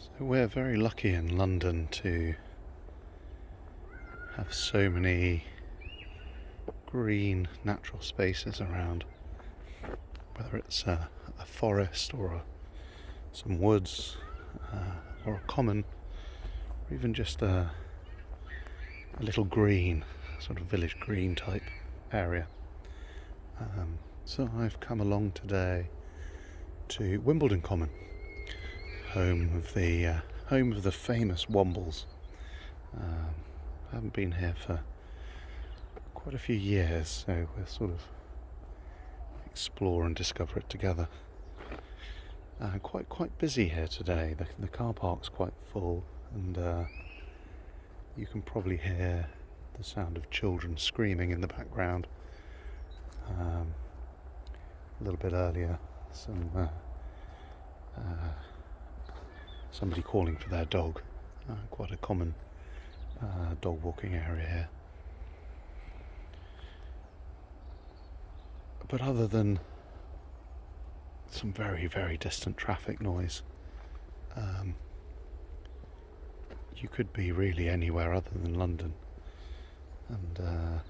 So we're very lucky in London to have so many green natural spaces around, whether it's a forest or some woods or a common, or even just a little green, sort of village green type area. So I've come along today to Wimbledon Common, home of the famous Wombles. I haven't been here for quite a few years, so we'll sort of explore and discover it together. Quite busy here today. The car park's quite full, and you can probably hear the sound of children screaming in the background. A little bit earlier, somebody calling for their dog. Quite a common dog walking area here. But other than some very, very distant traffic noise, you could be really anywhere other than London. And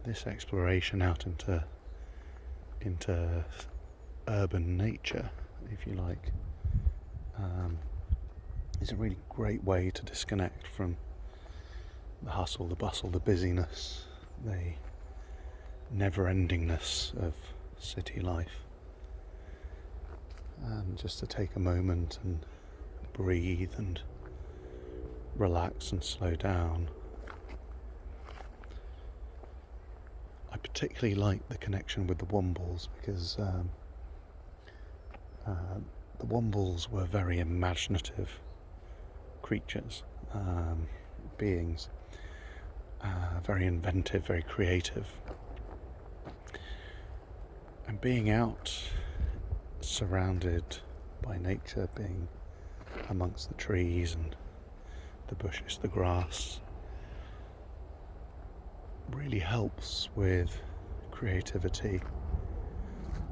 this exploration out into urban nature, if you like, is a really great way to disconnect from the hustle, the bustle, the busyness, the never-endingness of city life, and just to take a moment and breathe and relax and slow down. I particularly like the connection with the Wombles because the Wombles were very imaginative creatures, beings, very inventive, very creative. And being out, surrounded by nature, being amongst the trees and the bushes, the grass, really helps with creativity,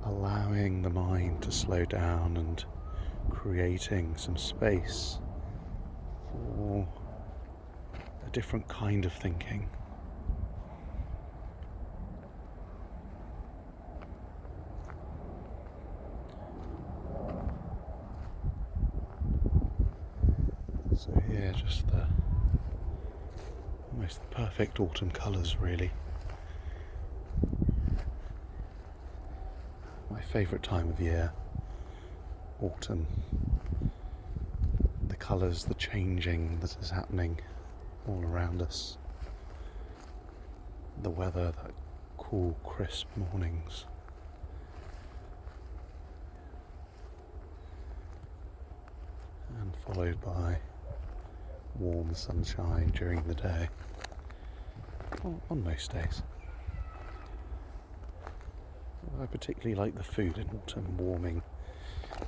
allowing the mind to slow down and creating some space for a different kind of thinking. So here, just almost the perfect autumn colours, really. My favourite time of year, autumn. The colours, the changing that is happening all around us. The weather, that cool, crisp mornings. And followed by warm sunshine during the day, on most days. I particularly like the food in autumn, warming,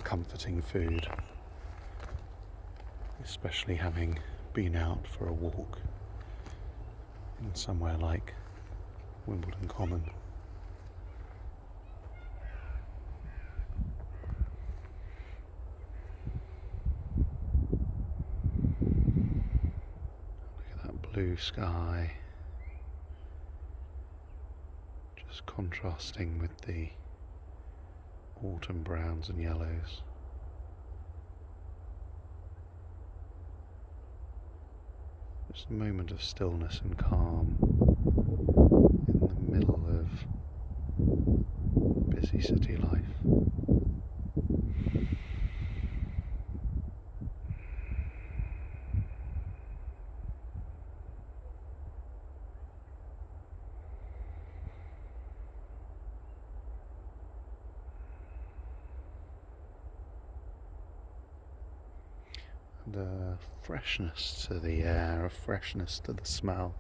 comforting food, especially having been out for a walk in somewhere like Wimbledon Common. Blue sky, just contrasting with the autumn browns and yellows. Just a moment of stillness and calm in the middle of busy city life. And a freshness to the air, a freshness to the smell.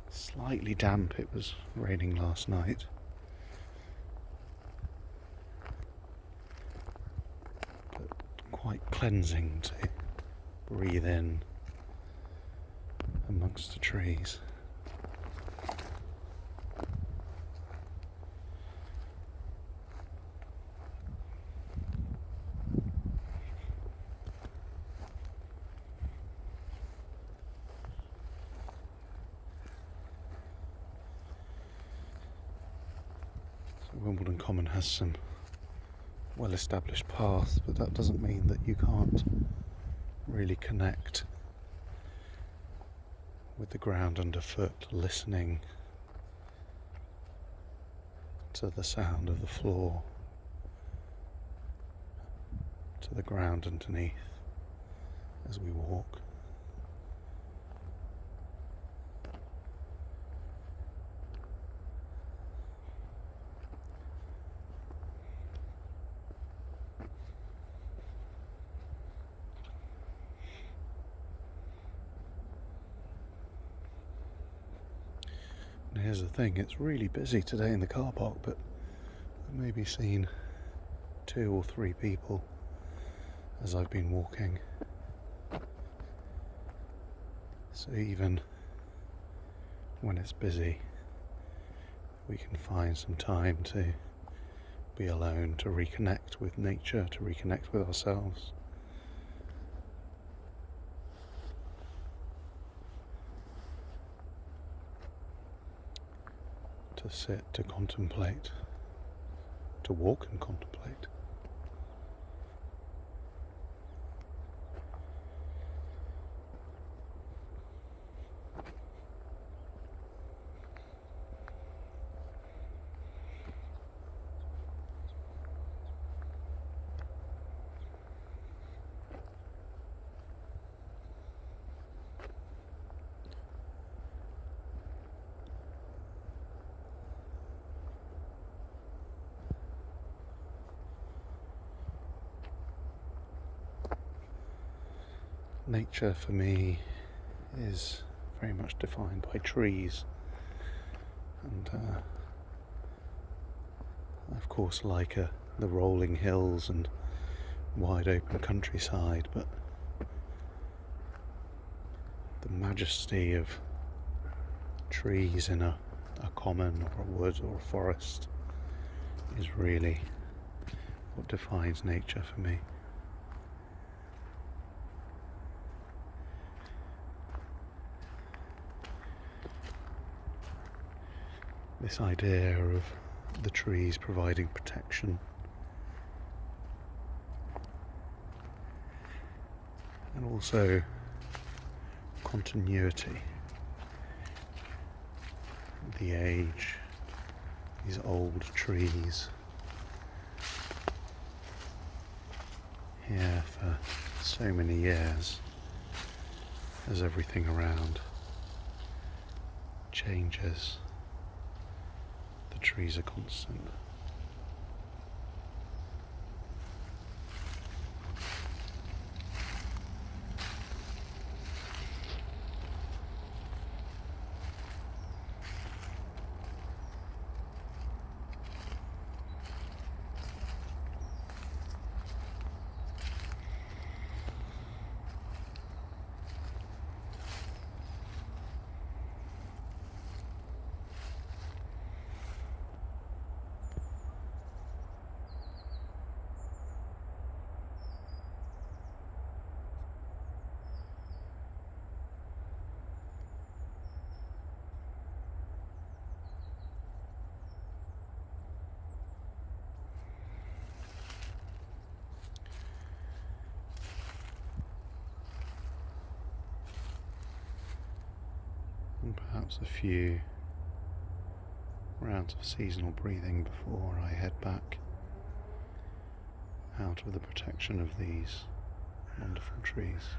Slightly damp, it was raining last night. But quite cleansing to breathe in amongst the trees. Wimbledon Common has some well-established paths, but that doesn't mean that you can't really connect with the ground underfoot, listening to the sound of the floor, to the ground underneath as we walk. And here's the thing, it's really busy today in the car park, but I've maybe seen 2 or 3 people as I've been walking. So even when it's busy, we can find some time to be alone, to reconnect with nature, to reconnect with ourselves. To sit, to contemplate, to walk and contemplate. Nature for me is very much defined by trees, and I of course like the rolling hills and wide open countryside, but the majesty of trees in a common or a wood or a forest is really what defines nature for me. This idea of the trees providing protection and also continuity, the age, these old trees here for so many years as everything around changes. The trees are constant. And perhaps a few rounds of seasonal breathing before I head back out of the protection of these wonderful trees.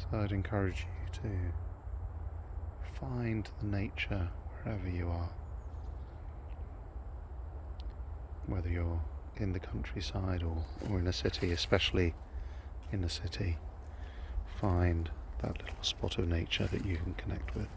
So I'd encourage you to find the nature wherever you are. Whether you're in the countryside or in a city, especially in a city, find that little spot of nature that you can connect with.